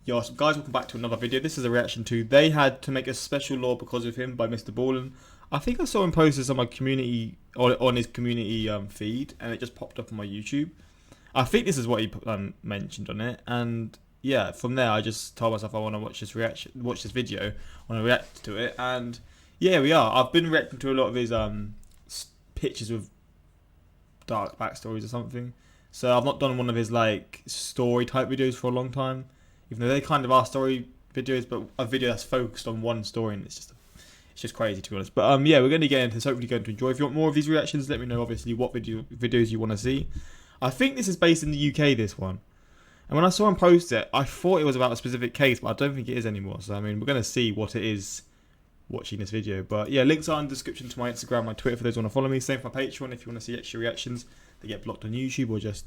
Yo, so guys, welcome back to another video. This is a reaction to They Had to Make a Special Law Because of Him by MrBallen. I think I saw him post this on my community, or on his community feed, and it just popped up on my YouTube. I think this is what he mentioned on it, and yeah, from there I just told myself I want to watch this video, I want to react to it, and yeah, we are. I've been reacting to a lot of his pictures with dark backstories or something, so I've not done one of his like story type videos for a long time. Even though they kind of are story videos, but a video that's focused on one story, and it's just crazy to be honest. But yeah, we're going to get into this. Hopefully, you're going to enjoy. If you want more of these reactions, let me know. Obviously, what videos you want to see. I think this is based in the UK. This one, and when I saw him post it, I thought it was about a specific case, but I don't think it is anymore. So I mean, we're going to see what it is watching this video. But yeah, links are in the description to my Instagram, my Twitter for those who want to follow me. Same for my Patreon if you want to see extra reactions that get blocked on YouTube, or just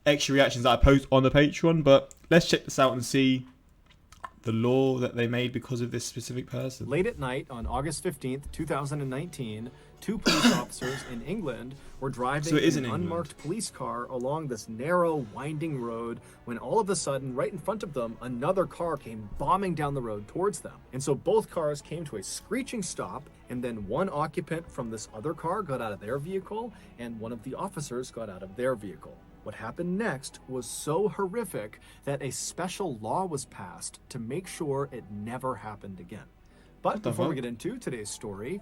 extra reactions that I post on the Patreon. But let's check this out and see the law that they made because of this specific person. Late at night on August 15th, 2019, two police officers in England were driving an unmarked police car along this narrow, winding road when all of a sudden, right in front of them, another car came bombing down the road towards them. And so both cars came to a screeching stop, and then one occupant from this other car got out of their vehicle, and one of the officers got out of their vehicle. What happened next was so horrific that a special law was passed to make sure it never happened again. But before we get into today's story...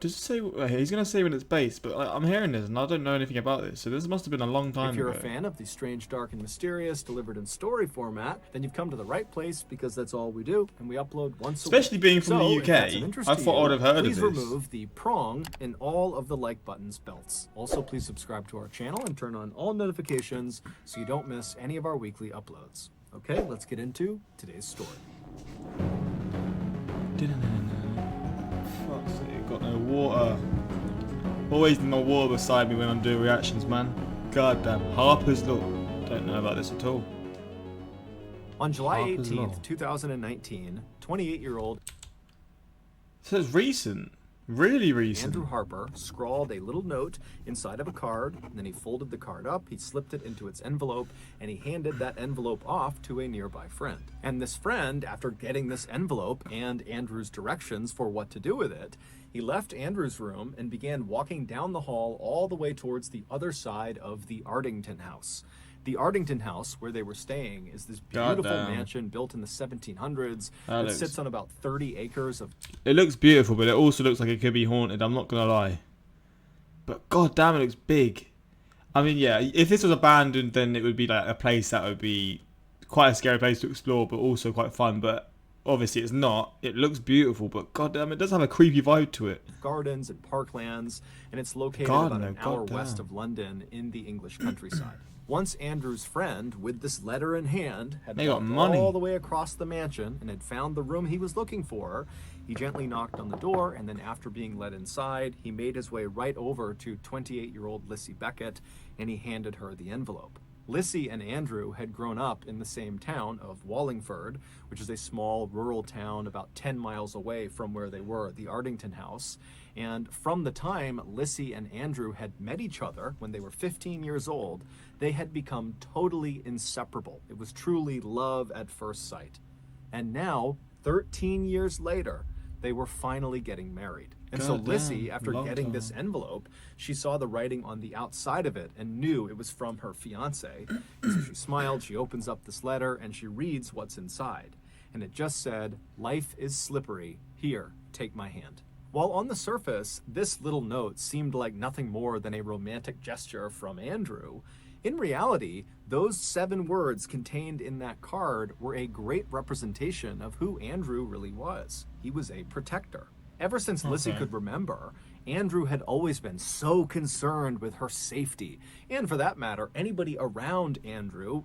Does it say, he's going to say when it's based, but I'm hearing this and I don't know anything about this, so this must have been a long time ago. If you're a fan of the strange, dark, and mysterious delivered in story format, then you've come to the right place, because that's all we do, and we upload once a week. Especially being from the UK, I thought I would have heard of this. Please remove the prong in all of the like buttons belts. Also, please subscribe to our channel and turn on all notifications so you don't miss any of our weekly uploads. Okay, let's get into today's story. Got no water. Always no water beside me when I'm doing reactions, man. God damn. Harper's Law. Don't know about this at all. On July 18th, 2019, 28-year-old... So it's recent. Really recent. Andrew Harper scrawled a little note inside of a card, and then he folded the card up, he slipped it into its envelope, and he handed that envelope off to a nearby friend. And this friend, after getting this envelope and Andrew's directions for what to do with it, he left Andrew's room and began walking down the hall all the way towards the other side of the Ardington house. The Ardington house, where they were staying, is this beautiful mansion built in the 1700s. It sits on about 30 acres of... It looks beautiful, but it also looks like it could be haunted, I'm not going to lie. But god damn, it looks big. I mean, yeah, if this was abandoned, then it would be like a place that would be quite a scary place to explore, but also quite fun. But obviously it's not. It looks beautiful, but god damn, it does have a creepy vibe to it. Gardens and parklands, and it's located about an hour west of London in the English countryside. Once Andrew's friend, with this letter in hand, had walked all the way across the mansion and had found the room he was looking for, he gently knocked on the door, and then after being led inside, he made his way right over to 28-year-old Lissy Beckett, and he handed her the envelope. Lissy and Andrew had grown up in the same town of Wallingford, which is a small rural town about 10 miles away from where they were at the Ardington house. And from the time Lissy and Andrew had met each other when they were 15 years old, they had become totally inseparable. It was truly love at first sight. And now, 13 years later, they were finally getting married. And so Lissy, after getting this envelope, she saw the writing on the outside of it and knew it was from her fiance. And so she smiled, she opens up this letter, and she reads what's inside. And it just said, "Life is slippery. Here, take my hand." While on the surface, this little note seemed like nothing more than a romantic gesture from Andrew, in reality, those 7 words contained in that card were a great representation of who Andrew really was. He was a protector. Ever since Lissy could remember, Andrew had always been so concerned with her safety. And for that matter, anybody around Andrew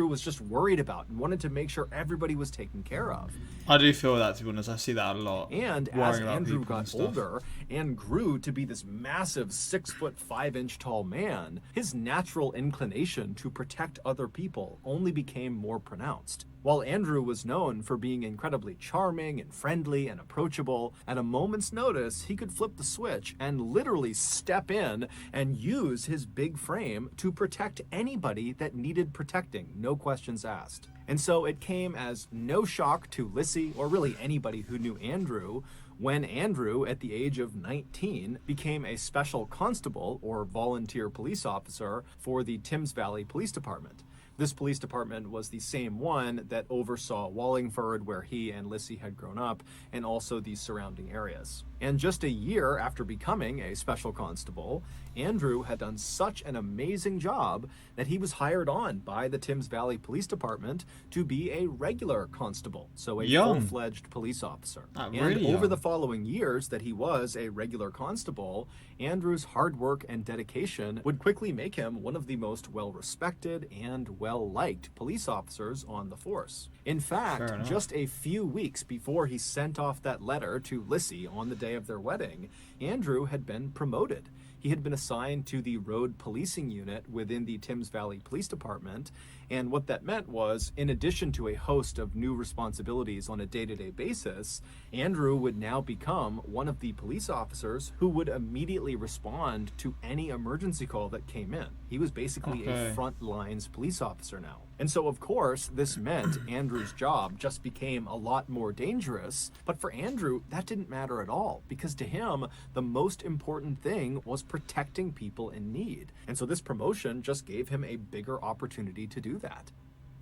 was just worried about and wanted to make sure everybody was taken care of. I do feel that, to be honest. I see that a lot. And as Andrew got older and grew to be this massive 6'5" tall man, his natural inclination to protect other people only became more pronounced. While Andrew was known for being incredibly charming and friendly and approachable, at a moment's notice, he could flip the switch and literally step in and use his big frame to protect anybody that needed protecting, no questions asked. And so it came as no shock to Lissy, or really anybody who knew Andrew, when Andrew, at the age of 19, became a special constable or volunteer police officer for the Thames Valley Police Department. This police department was the same one that oversaw Wallingford, where he and Lissy had grown up, and also the surrounding areas. And just a year after becoming a special constable, Andrew had done such an amazing job that he was hired on by the Thames Valley Police Department to be a regular constable, so a full-fledged police officer. And over the following years that he was a regular constable, Andrew's hard work and dedication would quickly make him one of the most well-respected and well-liked police officers on the force. In fact, just a few weeks before he sent off that letter to Lissy on the day of their wedding, Andrew had been promoted. He had been assigned to the road policing unit within the Thames Valley Police Department, and what that meant was, in addition to a host of new responsibilities on a day-to-day basis, Andrew would now become one of the police officers who would immediately respond to any emergency call that came in. He was basically a front lines police officer now. And so, of course, this meant Andrew's job just became a lot more dangerous. But for Andrew, that didn't matter at all, because to him, the most important thing was protecting people in need. And so this promotion just gave him a bigger opportunity to do that.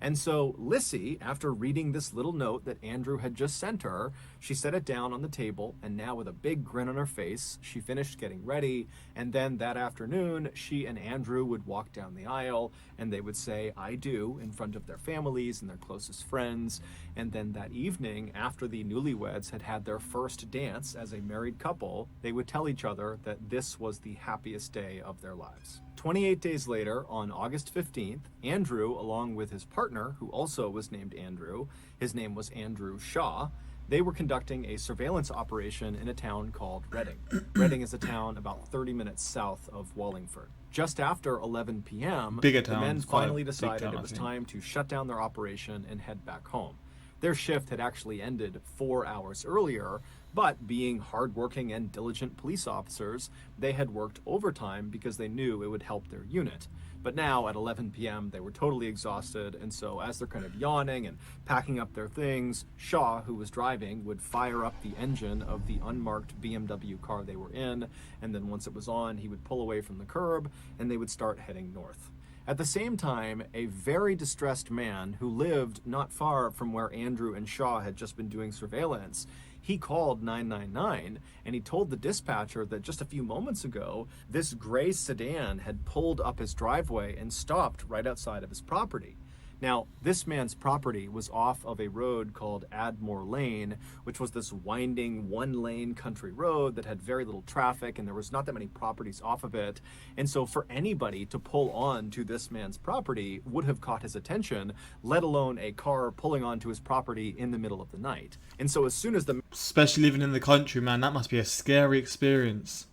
And so Lissy, after reading this little note that Andrew had just sent her, she set it down on the table, and now with a big grin on her face, she finished getting ready, and then that afternoon, she and Andrew would walk down the aisle, and they would say, "I do," in front of their families and their closest friends, and then that evening, after the newlyweds had had their first dance as a married couple, they would tell each other that this was the happiest day of their lives. 28 days later, on August 15th, Andrew, along with his partner, who also was named Andrew, his name was Andrew Shaw, they were conducting a surveillance operation in a town called Reading. Reading is a town about 30 minutes south of Wallingford. Just after 11 p.m., the men finally decided it was time to shut down their operation and head back home. Their shift had actually ended 4 hours earlier, but being hardworking and diligent police officers, they had worked overtime because they knew it would help their unit. But now at 11 p.m., they were totally exhausted, and so as they're kind of yawning and packing up their things, Shaw, who was driving, would fire up the engine of the unmarked BMW car they were in, and then once it was on, he would pull away from the curb, and they would start heading north. At the same time, a very distressed man who lived not far from where Andrew and Shaw had just been doing surveillance, he called 999, and he told the dispatcher that just a few moments ago, this gray sedan had pulled up his driveway and stopped right outside of his property. Now, this man's property was off of a road called Admore Lane, which was this winding one-lane country road that had very little traffic, and there was not that many properties off of it. And so for anybody to pull on to this man's property would have caught his attention, let alone a car pulling onto his property in the middle of the night. And so as soon as the... Especially living in the country, man, that must be a scary experience.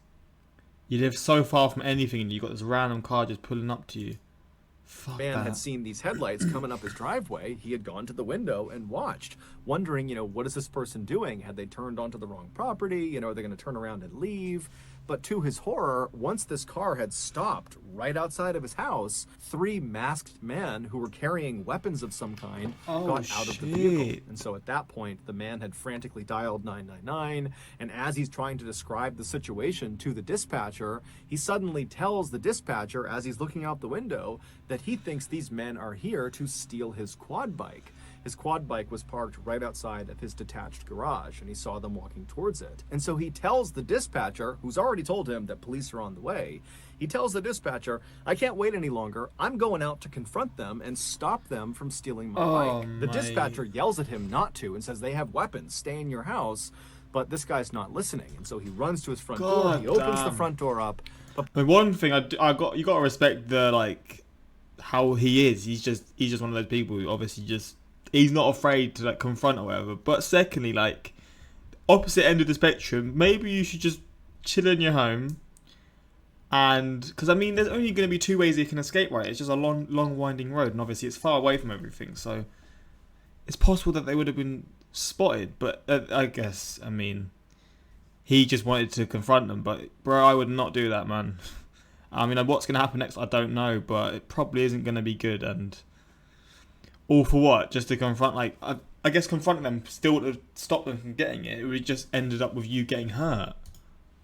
You live so far from anything and you got this random car just pulling up to you. Man had seen these headlights coming up his driveway. He had gone to the window and watched, wondering, what is this person doing? Had they turned onto the wrong property? Are they going to turn around and leave? But to his horror, once this car had stopped right outside of his house, 3 masked men who were carrying weapons of some kind got out of the vehicle. And so at that point, the man had frantically dialed 999, and as he's trying to describe the situation to the dispatcher, he suddenly tells the dispatcher, as he's looking out the window, that he thinks these men are here to steal his quad bike. His quad bike was parked right outside of his detached garage, and he saw them walking towards it. And so he tells the dispatcher, who's already told him that police are on the way, he tells the dispatcher, "I can't wait any longer. I'm going out to confront them and stop them from stealing my bike." The dispatcher yells at him not to and says, "They have weapons. Stay in your house." But this guy's not listening, and so he runs to his front door. He opens the front door up. But one thing you got to respect the how he is. He's just one of those people who obviously he's not afraid to confront or whatever. But secondly, opposite end of the spectrum, maybe you should just chill in your home. And because there's only going to be 2 ways you can escape, right? It's just a long winding road, and obviously it's far away from everything. So it's possible that they would have been spotted. But I guess, I mean, he just wanted to confront them. But bro, I would not do that, man. I mean, what's going to happen next, I don't know, but it probably isn't going to be good. And all for what? Just to confront, like, I guess confronting them still to stop them from getting it. It would just ended up with you getting hurt.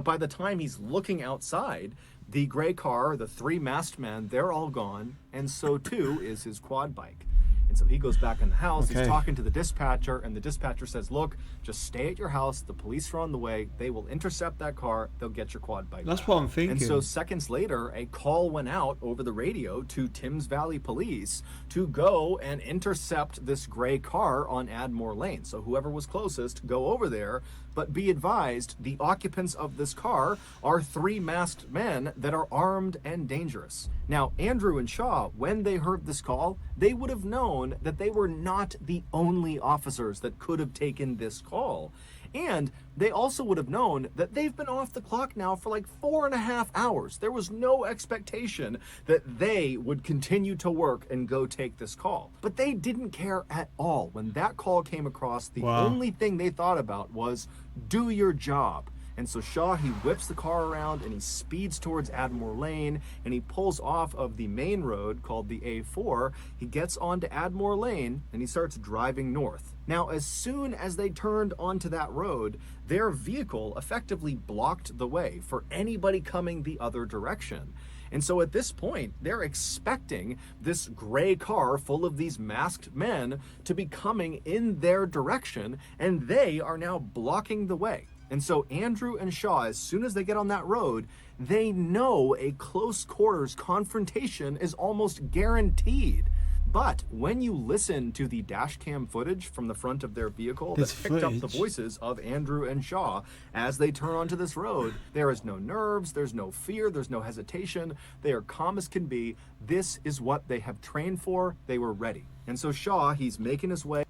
By the time he's looking outside, the gray car, the 3 masked men, they're all gone, and so too is his quad bike. And so he goes back in the house, he's talking to the dispatcher, and the dispatcher says, look, just stay at your house, the police are on the way, they will intercept that car, they'll get your quad bike That's back. what I'm thinking. And so seconds later, a call went out over the radio to Thames Valley Police to go and intercept this gray car on Admore Lane. So whoever was closest, go over there, but be advised, the occupants of this car are 3 masked men that are armed and dangerous. Now, Andrew and Shaw, when they heard this call, they would have known that they were not the only officers that could have taken this call. And they also would have known that they've been off the clock now for like 4.5 hours. There was no expectation that they would continue to work and go take this call. But they didn't care at all. When that call came across, the only thing they thought about was, do your job. And so Shaw, he whips the car around and he speeds towards Admore Lane and he pulls off of the main road called the A4. He gets onto Admore Lane and he starts driving north. Now, as soon as they turned onto that road, their vehicle effectively blocked the way for anybody coming the other direction. And so at this point, they're expecting this gray car full of these masked men to be coming in their direction, and they are now blocking the way. And so Andrew and Shaw, as soon as they get on that road, they know a close quarters confrontation is almost guaranteed. But when you listen to the dash cam footage from the front of their vehicle that picked up the voices of Andrew and Shaw as they turn onto this road, there is no nerves, there's no fear, there's no hesitation. They are calm as can be. This is what they have trained for. They were ready. And so Shaw, he's making his way.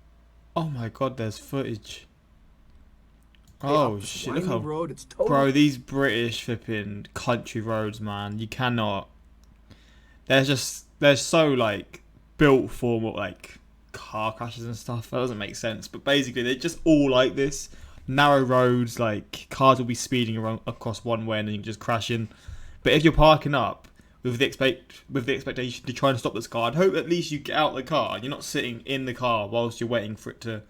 Oh my God, there's footage. Oh shit, look how... road. It's totally... Bro, these British flipping country roads, man, you cannot... They're so, like, built for, like, car crashes and stuff. That doesn't make sense. But basically, they're just all like this. Narrow roads, like, cars will be speeding around across one way and then you just crashing. But if you're parking up with the expectation to try and stop this car, I'd hope at least you get out of the car. You're not sitting in the car whilst you're waiting for it to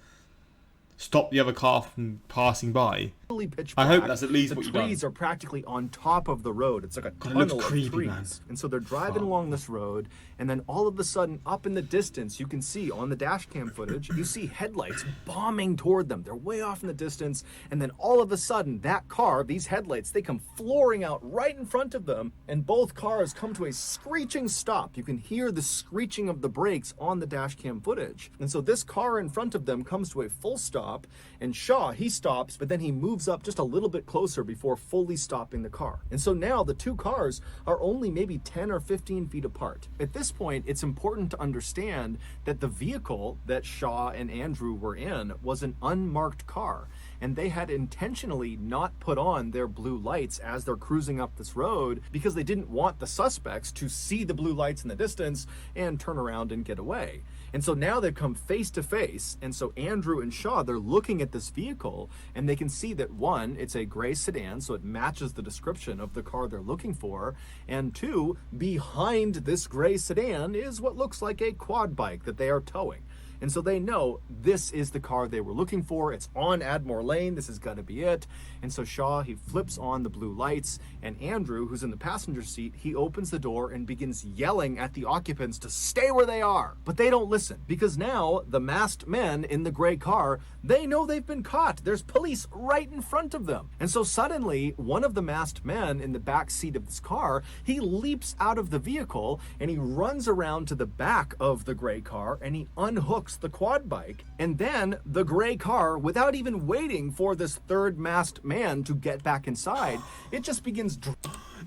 stop the other car from passing by. I hope that's at least what you've done. The trees are practically on top of the road. It's like a tunnel of trees. Man. And so they're driving along this road, and then all of a sudden, up in the distance, you can see on the dash cam footage, you see headlights bombing toward them. They're way off in the distance, and then all of a sudden, that car, these headlights, they come flooring out right in front of them, and both cars come to a screeching stop. You can hear the screeching of the brakes on the dash cam footage. And so this car in front of them comes to a full stop, and Shaw, he stops, but then he moves up just a little bit closer before fully stopping the car. And so now the two cars are only maybe 10 or 15 feet apart. At this point, it's important to understand that the vehicle that Shaw and Andrew were in was an unmarked car, and they had intentionally not put on their blue lights as they're cruising up this road because they didn't want the suspects to see the blue lights in the distance and turn around and get away. And so now they've come face to face, and so Andrew and Shaw, they're looking at this vehicle, and they can see that one, it's a gray sedan, so it matches the description of the car they're looking for, and two, behind this gray sedan is what looks like a quad bike that they are towing. And so they know this is the car they were looking for. It's on Admore Lane. This has got to be it. And so Shaw, he flips on the blue lights, and Andrew, who's in the passenger seat, he opens the door and begins yelling at the occupants to stay where they are. But they don't listen, because now the masked men in the gray car, they know they've been caught. There's police right in front of them. And so suddenly, one of the masked men in the back seat of this car, he leaps out of the vehicle and he runs around to the back of the gray car and he unhooks the quad bike, and then the gray car, without even waiting for this third masked man to get back inside, it just begins.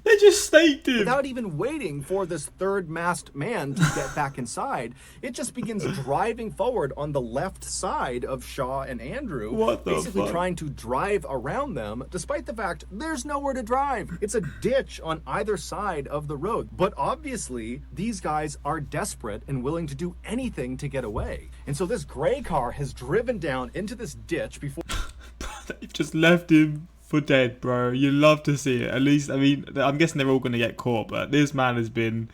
They just staked him. Without even waiting for this third masked man to get back inside, it just begins driving forward on the left side of Shaw and Andrew, basically trying to drive around them, despite the fact there's nowhere to drive. It's a ditch on either side of the road. But obviously, these guys are desperate and willing to do anything to get away. And so this gray car has driven down into this ditch before... They've just left him for dead, bro. You love to see it. At least, I mean, I'm guessing they're all going to get caught, but this man has been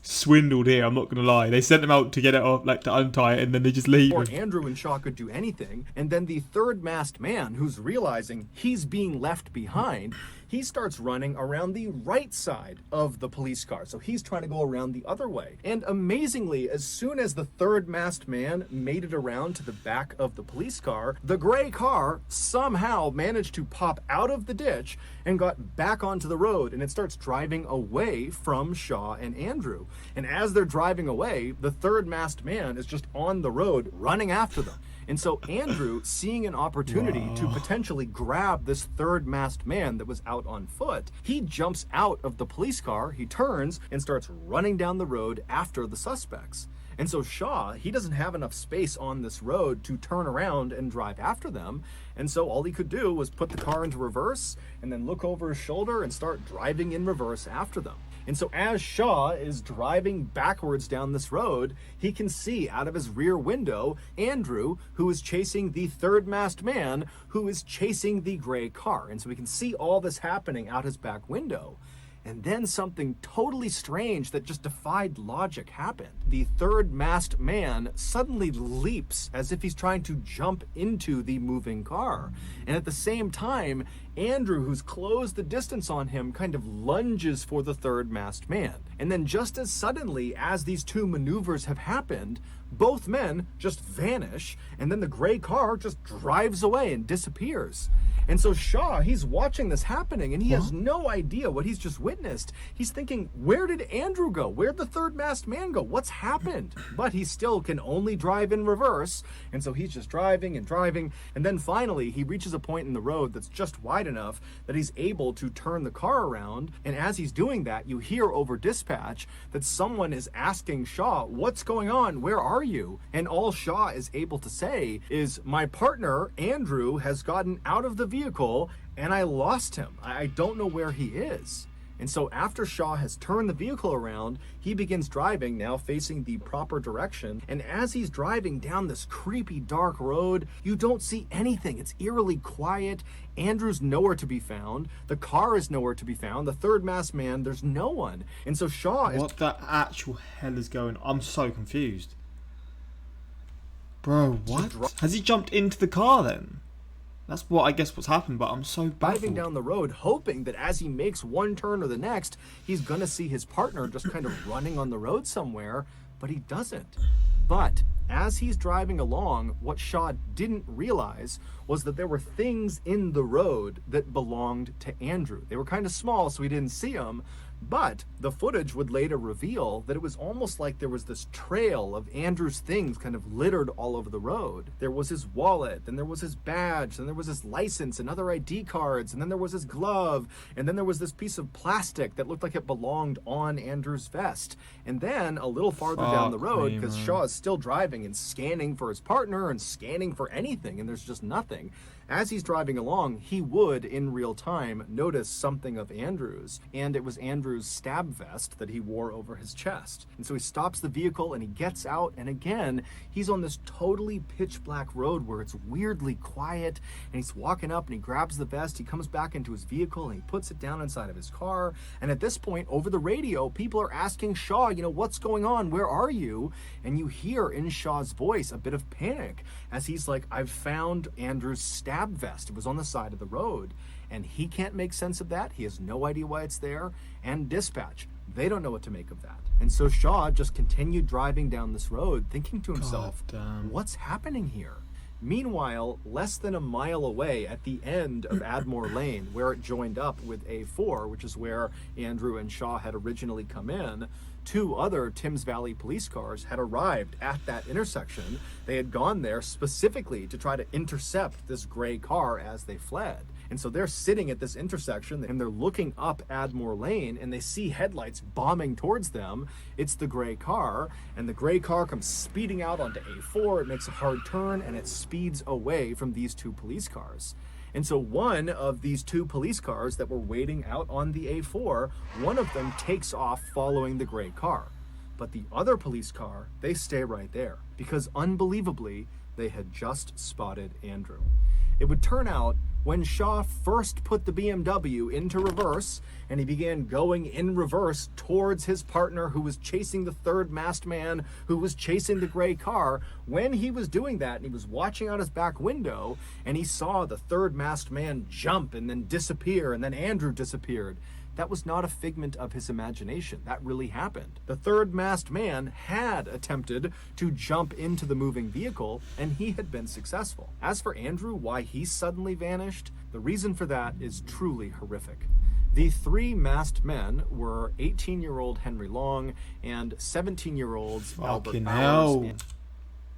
swindled here, I'm not going to lie. They sent him out to get it off, like to untie it, and then they just leave him. Andrew and Shaw could do anything, and then the third masked man, who's realizing he's being left behind, he starts running around the right side of the police car. So he's trying to go around the other way. And amazingly, as soon as the third masked man made it around to the back of the police car, the gray car somehow managed to pop out of the ditch and got back onto the road, and it starts driving away from Shaw and Andrew. And as they're driving away, the third masked man is just on the road running after them. And so Andrew, seeing an opportunity to potentially grab this third masked man that was out on foot, he jumps out of the police car, he turns, and starts running down the road after the suspects. And so Shaw, he doesn't have enough space on this road to turn around and drive after them. And so all he could do was put the car into reverse and then look over his shoulder and start driving in reverse after them. And so as Shaw is driving backwards down this road, he can see out of his rear window Andrew, who is chasing the third masked man, who is chasing the gray car. And so we can see all this happening out his back window. And then something totally strange that just defied logic happened. The third masked man suddenly leaps as if he's trying to jump into the moving car. And at the same time, Andrew, who's closed the distance on him, kind of lunges for the third masked man. And then just as suddenly as these two maneuvers have happened, both men just vanish, and then the gray car just drives away and disappears. And so Shaw, he's watching this happening, and he has no idea what he's just witnessed. He's thinking, where did Andrew go? Where'd the third masked man go? What's happened? But he still can only drive in reverse, and so he's just driving and driving, and then finally he reaches a point in the road that's just wide enough that he's able to turn the car around, and as he's doing that, you hear over dispatch that someone is asking Shaw, what's going on? Where are you? And all Shaw is able to say is, my partner, Andrew, has gotten out of the vehicle and I lost him. I don't know where he is. And so after Shaw has turned the vehicle around, he begins driving, now facing the proper direction. And as he's driving down this creepy dark road, you don't see anything. It's eerily quiet. Andrew's nowhere to be found. The car is nowhere to be found. The third masked man, there's no one. And so Shaw is... What the actual hell is going on? I'm so confused. Bro, what? Has he jumped into the car then? That's what I guess what's happened, but I'm so baffled. Driving down the road, hoping that as he makes one turn or the next, he's gonna see his partner just kind of running on the road somewhere, but he doesn't. But as he's driving along, what Shaw didn't realize was that there were things in the road that belonged to Andrew. They were kind of small, so he didn't see them, but the footage would later reveal that it was almost like there was this trail of Andrew's things kind of littered all over the road. There was his wallet, then there was his badge, then there was his license and other ID cards, and then there was his glove, and then there was this piece of plastic that looked like it belonged on Andrew's vest. And then a little farther down the road, because Shaw is still driving and scanning for his partner and scanning for anything, and there's just nothing. As he's driving along, he would, in real time, notice something of Andrew's, and it was Andrew's stab vest that he wore over his chest. And so he stops the vehicle and he gets out, and again, he's on this totally pitch black road where it's weirdly quiet, and he's walking up and he grabs the vest, he comes back into his vehicle and he puts it down inside of his car, and at this point, over the radio, people are asking Shaw, what's going on? Where are you? And you hear in Shaw's voice a bit of panic as he's like, I've found Andrew's stab vest. It was on the side of the road, and he can't make sense of that. He has no idea why it's there, and dispatch, they don't know what to make of that. And so Shaw just continued driving down this road, thinking to himself, what's happening here? Meanwhile, less than a mile away at the end of Admore Lane, where it joined up with A4, which is where Andrew and Shaw had originally come in, two other Thames Valley police cars had arrived at that intersection. They had gone there specifically to try to intercept this gray car as they fled. And so they're sitting at this intersection and they're looking up Admore Lane and they see headlights bombing towards them. It's the gray car, and the gray car comes speeding out onto A4. It makes a hard turn and it speeds away from these two police cars. And so one of these two police cars that were waiting out on the A4, one of them takes off following the gray car. But the other police car, they stay right there because unbelievably, they had just spotted Andrew. It would turn out when Shaw first put the BMW into reverse and he began going in reverse towards his partner who was chasing the third masked man who was chasing the gray car, when he was doing that and he was watching out his back window and he saw the third masked man jump and then disappear and then Andrew disappeared, that was not a figment of his imagination. That really happened. The third masked man had attempted to jump into the moving vehicle, and he had been successful. As for Andrew, why he suddenly vanished, the reason for that is truly horrific. The three masked men were 18-year-old Henry Long and 17-year-olds Albert Bowers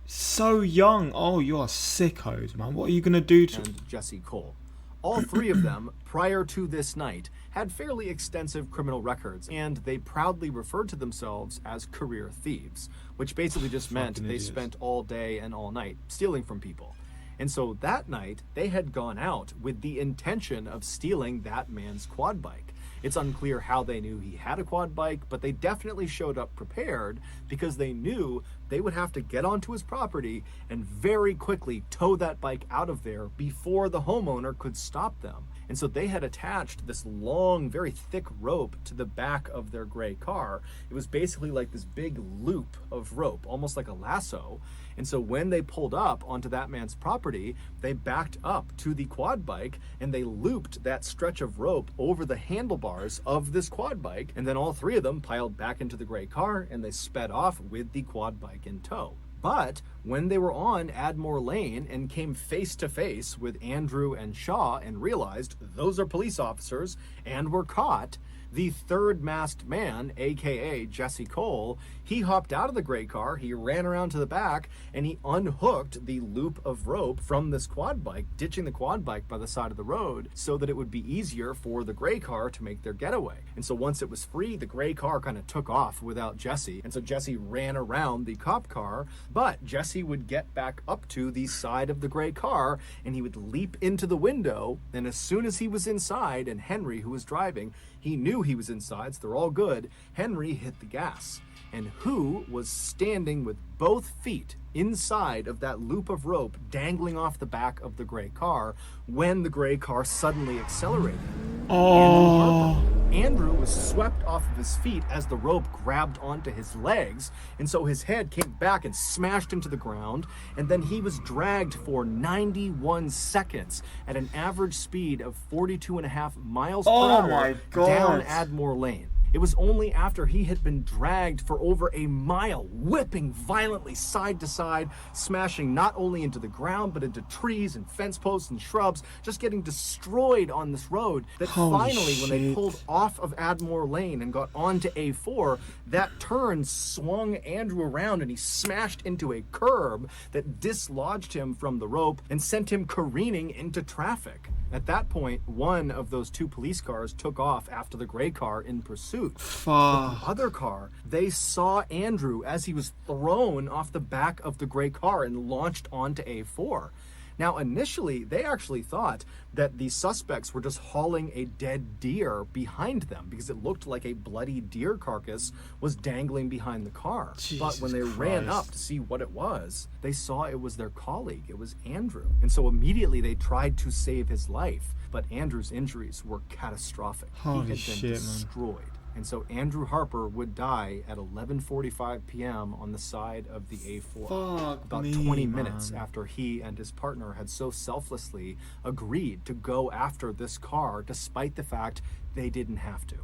so young. Oh, you are sickos, man. What are you going to do to... and Jesse Cole. All three of them, prior to this night, had fairly extensive criminal records, and they proudly referred to themselves as career thieves, which basically just meant they spent all day and all night stealing from people. And so that night, they had gone out with the intention of stealing that man's quad bike. It's unclear how they knew he had a quad bike, but they definitely showed up prepared because they knew they would have to get onto his property and very quickly tow that bike out of there before the homeowner could stop them. And so they had attached this long, very thick rope to the back of their gray car. It was basically like this big loop of rope, almost like a lasso. And so when they pulled up onto that man's property, they backed up to the quad bike and they looped that stretch of rope over the handlebars of this quad bike. And then all three of them piled back into the gray car and they sped off with the quad bike in tow. But when they were on Admore Lane and came face to face with Andrew and Shaw and realized those are police officers and were caught, the third masked man, aka Jesse Cole, he hopped out of the gray car, he ran around to the back, and he unhooked the loop of rope from this quad bike, ditching the quad bike by the side of the road so that it would be easier for the gray car to make their getaway. And so once it was free, the gray car kind of took off without Jesse, and so Jesse ran around the cop car, but Jesse would get back up to the side of the gray car, and he would leap into the window, and as soon as he was inside, and Henry, who was driving, he knew he was inside, so they're all good, Henry hit the gas. And who was standing with both feet inside of that loop of rope dangling off the back of the gray car when the gray car suddenly accelerated? Oh. Andrew was swept off of his feet as the rope grabbed onto his legs, and so his head came back and smashed into the ground, and then he was dragged for 91 seconds at an average speed of 42.5 miles per hour down Admore Lane. It was only after he had been dragged for over a mile, whipping violently side to side, smashing not only into the ground, but into trees and fence posts and shrubs, just getting destroyed on this road, that finally, when they pulled off of Admore Lane and got onto A4, that turn swung Andrew around and he smashed into a curb that dislodged him from the rope and sent him careening into traffic. At that point, one of those two police cars took off after the gray car in pursuit. The other car, they saw Andrew as he was thrown off the back of the gray car and launched onto A4. Now, initially, they actually thought that the suspects were just hauling a dead deer behind them because it looked like a bloody deer carcass was dangling behind the car. But when they ran up to see what it was, they saw it was their colleague. It was Andrew. And so immediately they tried to save his life. But Andrew's injuries were catastrophic. He had been destroyed. And so Andrew Harper would die at 11:45 p.m. on the side of the A4. About 20 minutes after he and his partner had so selflessly agreed to go after this car despite the fact they didn't have to.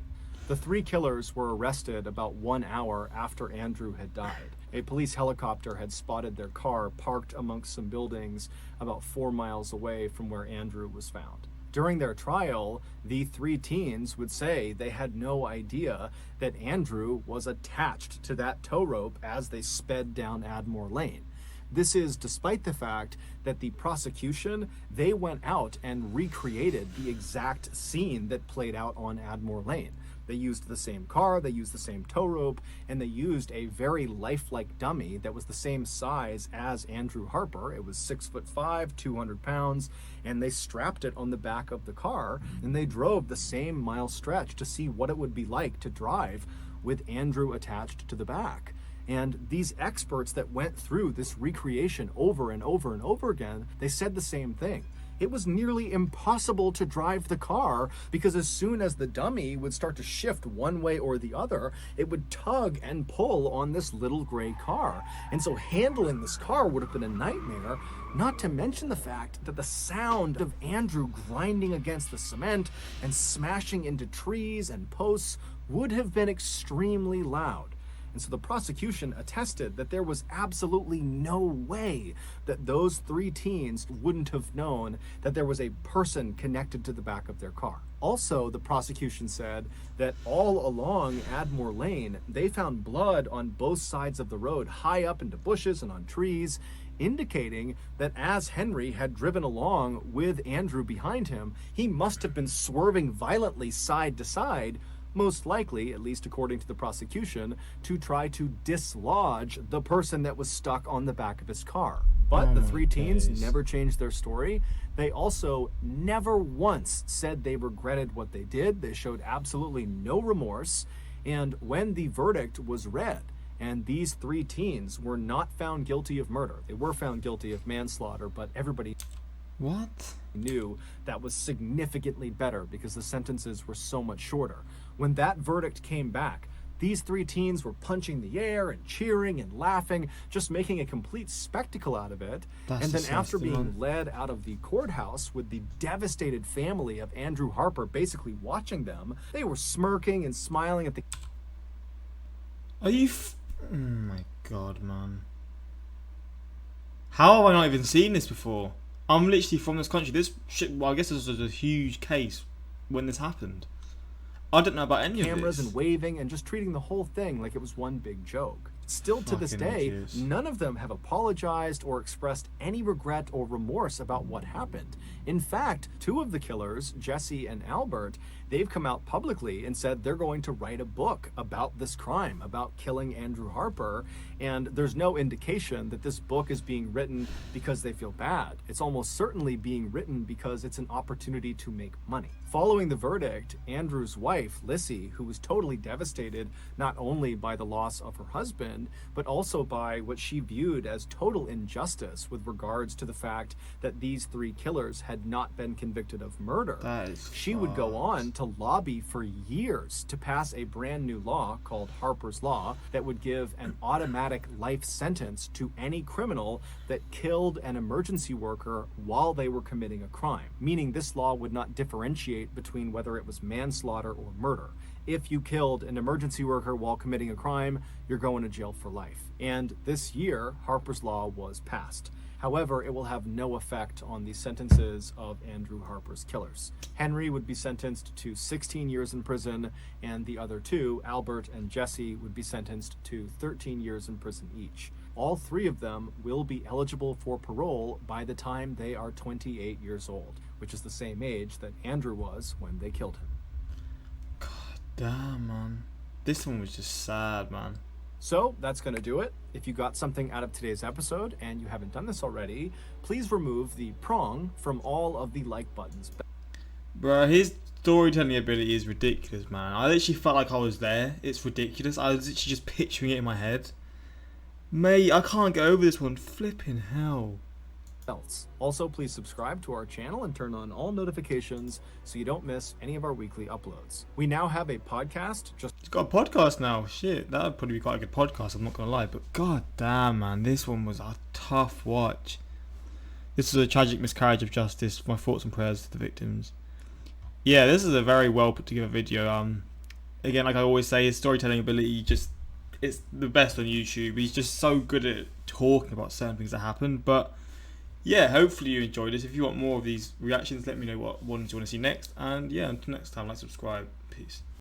The three killers were arrested about 1 hour after Andrew had died. A police helicopter had spotted their car parked amongst some buildings about 4 miles away from where Andrew was found. During their trial, the three teens would say they had no idea that Andrew was attached to that tow rope as they sped down Admore Lane. This is despite the fact that the prosecution, they went out and recreated the exact scene that played out on Admore Lane. They used the same car, they used the same tow rope, and they used a very lifelike dummy that was the same size as Andrew Harper. It was 6'5", 200 pounds, and they strapped it on the back of the car, and they drove the same mile stretch to see what it would be like to drive with Andrew attached to the back. And these experts that went through this recreation over and over and over again, they said the same thing. It was nearly impossible to drive the car because as soon as the dummy would start to shift one way or the other, it would tug and pull on this little gray car. And so handling this car would have been a nightmare, not to mention the fact that the sound of Andrew grinding against the cement and smashing into trees and posts would have been extremely loud. And so the prosecution attested that there was absolutely no way that those three teens wouldn't have known that there was a person connected to the back of their car. Also, the prosecution said that all along Admore Lane, they found blood on both sides of the road, high up into bushes and on trees, indicating that as Henry had driven along with Andrew behind him, he must have been swerving violently side to side, most likely, at least according to the prosecution, to try to dislodge the person that was stuck on the back of his car. But the three teens never changed their story. They also never once said they regretted what they did. They showed absolutely no remorse. And when the verdict was read, and these three teens were not found guilty of murder, they were found guilty of manslaughter, but everybody knew that was significantly better because the sentences were so much shorter. When that verdict came back, these three teens were punching the air and cheering and laughing, just making a complete spectacle out of it. And then after being led out of the courthouse with the devastated family of Andrew Harper basically watching them, they were smirking and smiling at the... Are you... Oh my god, man. How have I not even seen this before? I'm literally from this country. This shit, well, I guess this was a huge case when this happened. I don't know about any of this. Cameras and waving and just treating the whole thing like it was one big joke. Still to this day, none of them have apologized or expressed any regret or remorse about what happened. In fact, two of the killers, Jesse and Albert, they've come out publicly and said they're going to write a book about this crime, about killing Andrew Harper, and there's no indication that this book is being written because they feel bad. It's almost certainly being written because it's an opportunity to make money. Following the verdict, Andrew's wife, Lissy, who was totally devastated not only by the loss of her husband, but also by what she viewed as total injustice with regards to the fact that these three killers had not been convicted of murder. She would go on to lobby for years to pass a brand new law called Harper's Law that would give an automatic life sentence to any criminal that killed an emergency worker while they were committing a crime, meaning this law would not differentiate between whether it was manslaughter or murder. If you killed an emergency worker while committing a crime, you're going to jail for life. And this year, Harper's Law was passed. However, it will have no effect on the sentences of Andrew Harper's killers. Henry would be sentenced to 16 years in prison, and the other two, Albert and Jesse, would be sentenced to 13 years in prison each. All three of them will be eligible for parole by the time they are 28 years old, which is the same age that Andrew was when they killed him. God damn, man. This one was just sad, man. So that's going to do it. If you got something out of today's episode and you haven't done this already, please remove the prong from all of the like buttons. Bro, his storytelling ability is ridiculous, man. I literally felt like I was there. It's ridiculous. I was literally just picturing it in my head. Mate, I can't get over this one. Flipping hell. Also, please subscribe to our channel and turn on all notifications so you don't miss any of our weekly uploads. We now have a podcast. It's got a podcast now. Shit, that would probably be quite a good podcast, I'm not going to lie. But god damn, man, this one was a tough watch. This is a tragic miscarriage of justice. My thoughts and prayers to the victims. Yeah, this is a very well put together video. Again, like I always say, his storytelling ability it's the best on YouTube. He's just so good at talking about certain things that happened. But yeah, hopefully you enjoyed this. If you want more of these reactions, let me know what ones you want to see next. And yeah, until next time, like, subscribe. Peace.